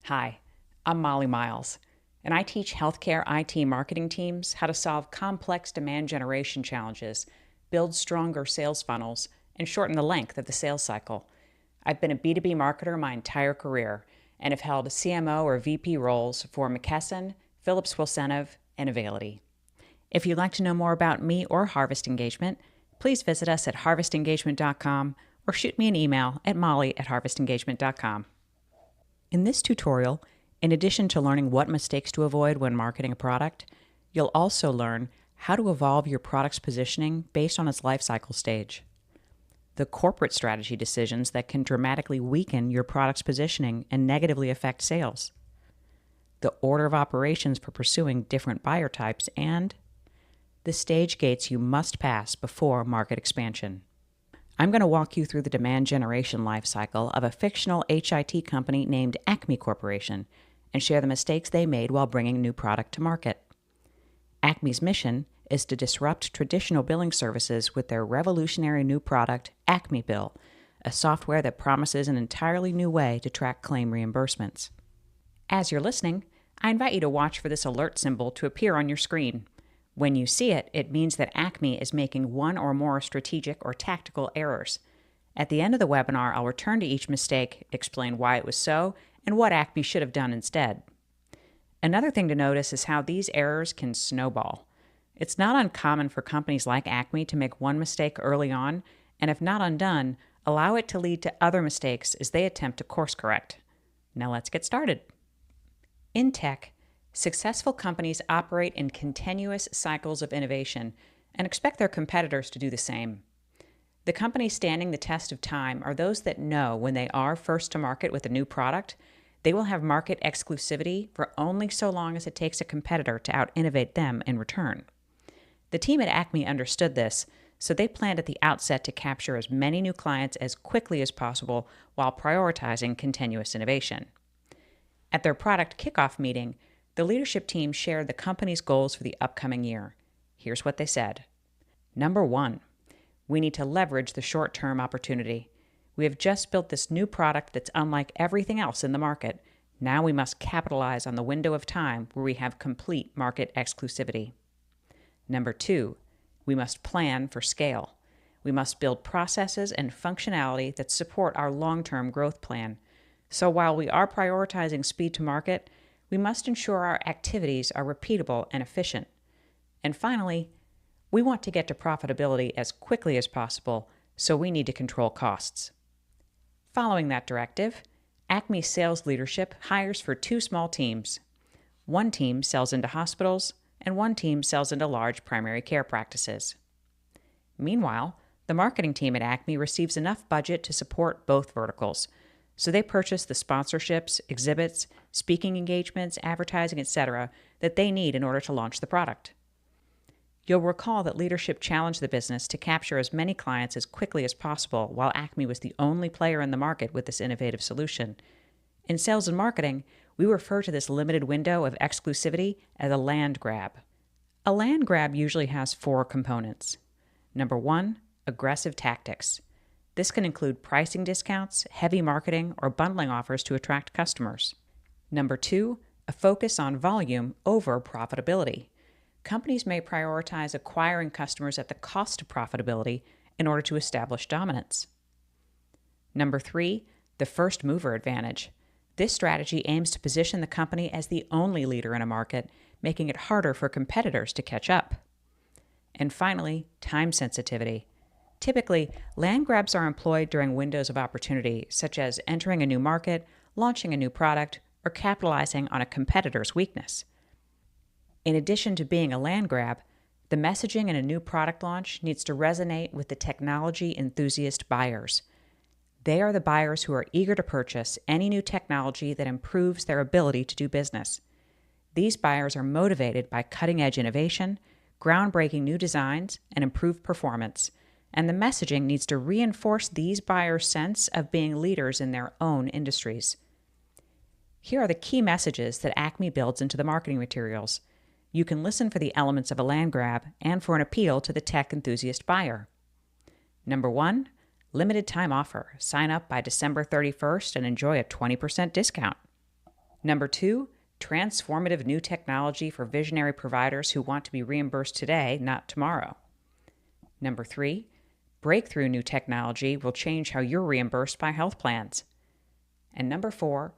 Hi, I'm Molly Miles, and I teach healthcare IT marketing teams how to solve complex demand generation challenges, build stronger sales funnels, and shorten the length of the sales cycle. I've been a B2B marketer my entire career and have held CMO or VP roles for McKesson, Phillips Wilsenov, and Availity. If you'd like to know more about me or Harvest Engagement, please visit us at harvestengagement.com or shoot me an email at molly@harvestengagement.com. In this tutorial, in addition to learning what mistakes to avoid when marketing a product, you'll also learn how to evolve your product's positioning based on its lifecycle stage, the corporate strategy decisions that can dramatically weaken your product's positioning and negatively affect sales, the order of operations for pursuing different buyer types, and the stage gates you must pass before market expansion. I'm going to walk you through the demand generation lifecycle of a fictional HIT company named Acme Corporation and share the mistakes they made while bringing a new product to market. Acme's mission is to disrupt traditional billing services with their revolutionary new product, Acme Bill, a software that promises an entirely new way to track claim reimbursements. As you're listening, I invite you to watch for this alert symbol to appear on your screen. When you see it, it means that Acme is making one or more strategic or tactical errors. At the end of the webinar, I'll return to each mistake, explain why it was so, and what Acme should have done instead. Another thing to notice is how these errors can snowball. It's not uncommon for companies like Acme to make one mistake early on, and if not undone, allow it to lead to other mistakes as they attempt to course correct. Now let's get started. In tech, successful companies operate in continuous cycles of innovation and expect their competitors to do the same. The companies standing the test of time are those that know when they are first to market with a new product, they will have market exclusivity for only so long as it takes a competitor to out-innovate them in return. The team at Acme understood this, so they planned at the outset to capture as many new clients as quickly as possible while prioritizing continuous innovation. At their product kickoff meeting, the leadership team shared the company's goals for the upcoming year. Here's what they said. Number 1, we need to leverage the short-term opportunity. We have just built this new product that's unlike everything else in the market. Now we must capitalize on the window of time where we have complete market exclusivity. Number 2, we must plan for scale. We must build processes and functionality that support our long-term growth plan. So while we are prioritizing speed to market, we must ensure our activities are repeatable and efficient. And finally, we want to get to profitability as quickly as possible, so we need to control costs. Following that directive, Acme sales leadership hires for 2 small teams. One team sells into hospitals, and one team sells into large primary care practices. Meanwhile, the marketing team at Acme receives enough budget to support both verticals, so they purchase the sponsorships, exhibits, speaking engagements, advertising, etc. that they need in order to launch the product. You'll recall that leadership challenged the business to capture as many clients as quickly as possible, while Acme was the only player in the market with this innovative solution. In sales and marketing, we refer to this limited window of exclusivity as a land grab. A land grab usually has 4 components. Number 1, aggressive tactics. This can include pricing discounts, heavy marketing, or bundling offers to attract customers. Number 2, a focus on volume over profitability. Companies may prioritize acquiring customers at the cost of profitability in order to establish dominance. Number 3, the first mover advantage. This strategy aims to position the company as the only leader in a market, making it harder for competitors to catch up. And finally, time sensitivity. Typically, land grabs are employed during windows of opportunity, such as entering a new market, launching a new product, or capitalizing on a competitor's weakness. In addition to being a land grab, the messaging in a new product launch needs to resonate with the technology enthusiast buyers. They are the buyers who are eager to purchase any new technology that improves their ability to do business. These buyers are motivated by cutting-edge innovation, groundbreaking new designs, and improved performance, and the messaging needs to reinforce these buyers' sense of being leaders in their own industries. Here are the key messages that Acme builds into the marketing materials. You can listen for the elements of a land grab and for an appeal to the tech enthusiast buyer. Number 1, limited time offer. Sign up by December 31st and enjoy a 20% discount. Number 2, transformative new technology for visionary providers who want to be reimbursed today, not tomorrow. Number 3, breakthrough new technology will change how you're reimbursed by health plans. And number 4,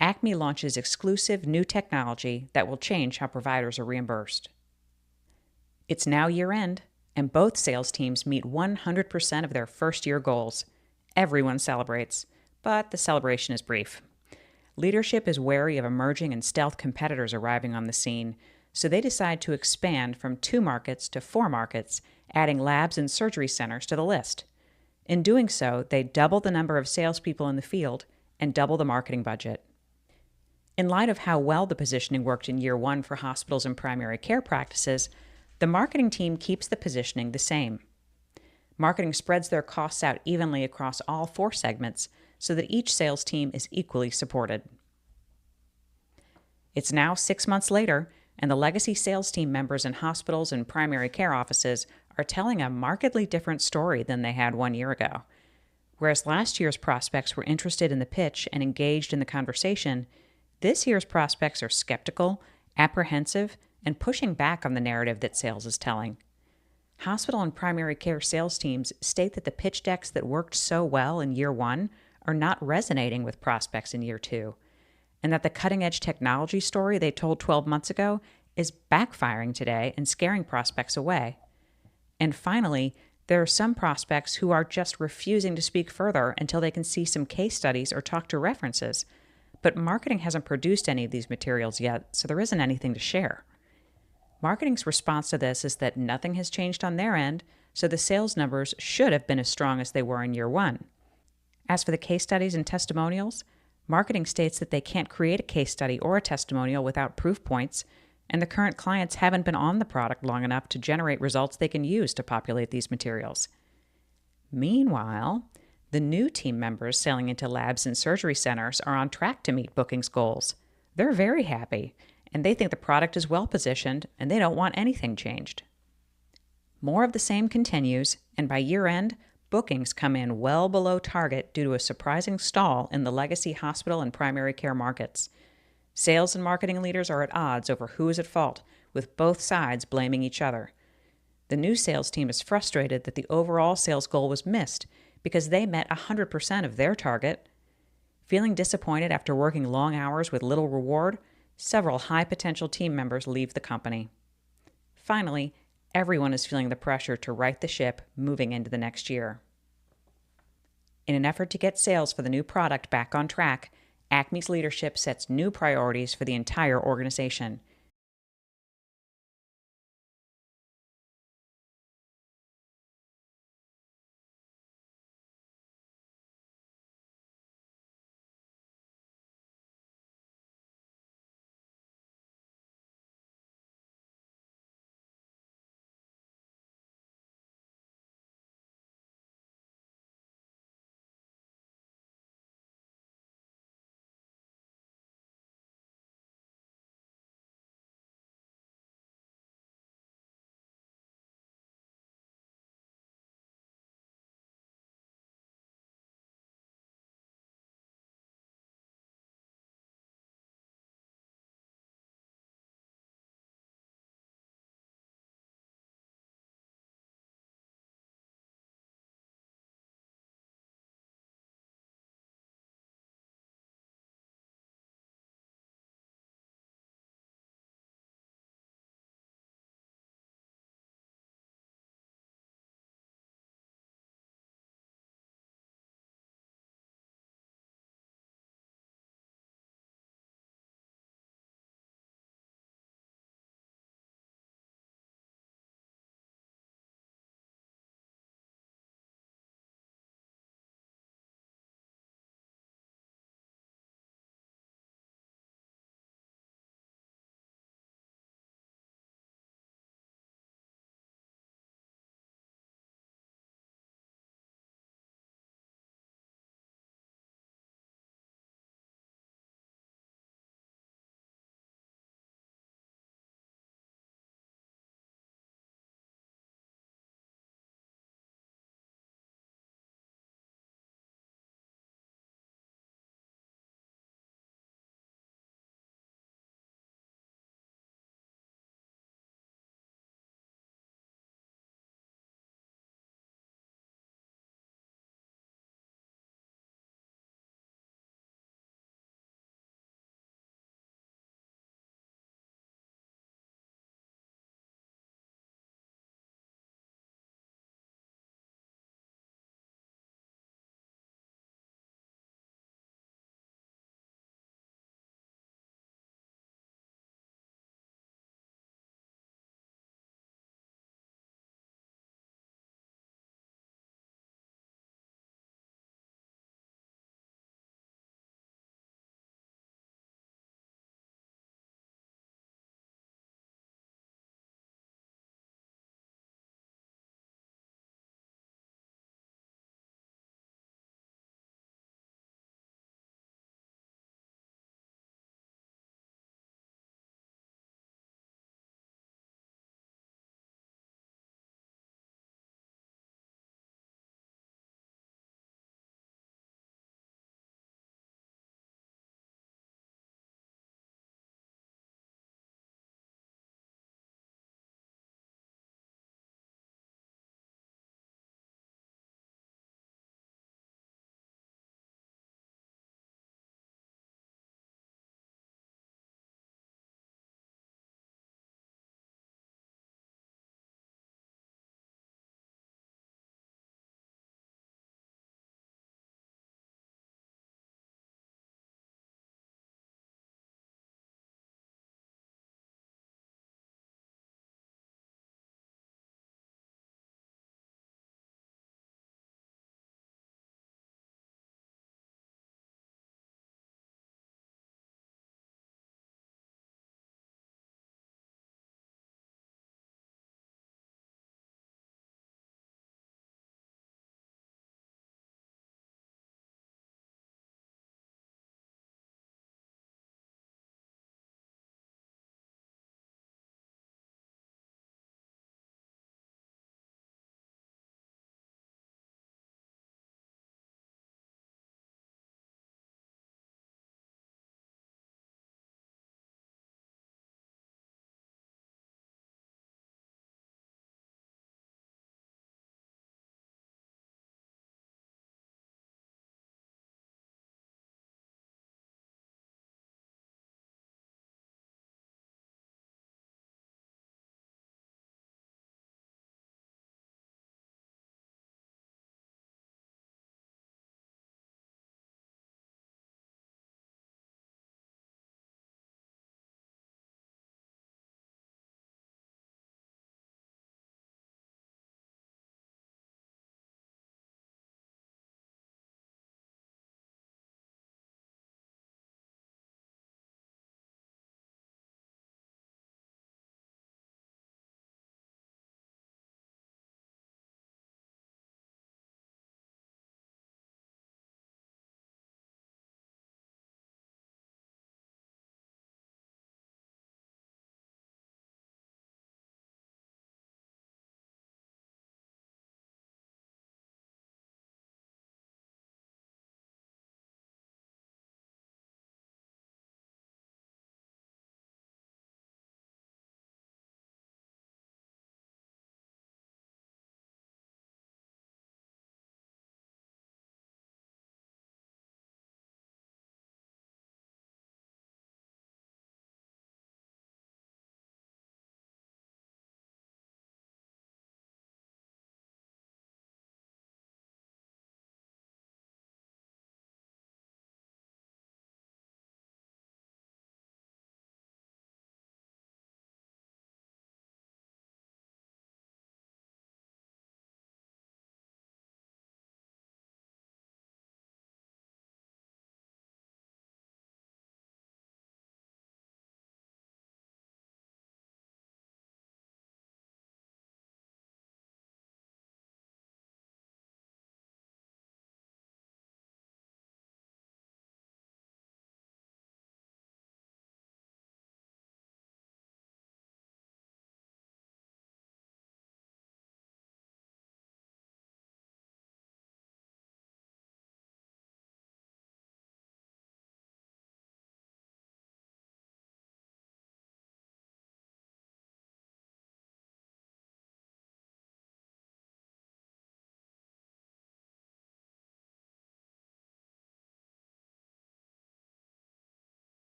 Acme launches exclusive new technology that will change how providers are reimbursed. It's now year-end, and both sales teams meet 100% of their first-year goals. Everyone celebrates, but the celebration is brief. Leadership is wary of emerging and stealth competitors arriving on the scene, so they decide to expand from 2 markets to 4 markets, adding labs and surgery centers to the list. In doing so, they double the number of salespeople in the field and double the marketing budget. In light of how well the positioning worked in year 1 for hospitals and primary care practices, the marketing team keeps the positioning the same. Marketing spreads their costs out evenly across all 4 segments so that each sales team is equally supported. It's now 6 months later, and the legacy sales team members in hospitals and primary care offices are telling a markedly different story than they had 1 year ago. Whereas last year's prospects were interested in the pitch and engaged in the conversation, this year's prospects are skeptical, apprehensive, and pushing back on the narrative that sales is telling. Hospital and primary care sales teams state that the pitch decks that worked so well in year 1 are not resonating with prospects in year 2, and that the cutting-edge technology story they told 12 months ago is backfiring today and scaring prospects away. And finally, there are some prospects who are just refusing to speak further until they can see some case studies or talk to references, but marketing hasn't produced any of these materials yet, so there isn't anything to share. Marketing's response to this is that nothing has changed on their end, so the sales numbers should have been as strong as they were in year 1. As for the case studies and testimonials, marketing states that they can't create a case study or a testimonial without proof points, and the current clients haven't been on the product long enough to generate results they can use to populate these materials. Meanwhile, the new team members selling into labs and surgery centers are on track to meet bookings goals. They're very happy, and they think the product is well positioned, and they don't want anything changed. More of the same continues, and by year end, bookings come in well below target due to a surprising stall in the legacy hospital and primary care markets. Sales and marketing leaders are at odds over who is at fault, with both sides blaming each other. The new sales team is frustrated that the overall sales goal was missed because they met 100% of their target. Feeling disappointed after working long hours with little reward, several high-potential team members leave the company. Finally, everyone is feeling the pressure to right the ship moving into the next year. In an effort to get sales for the new product back on track, Acme's leadership sets new priorities for the entire organization,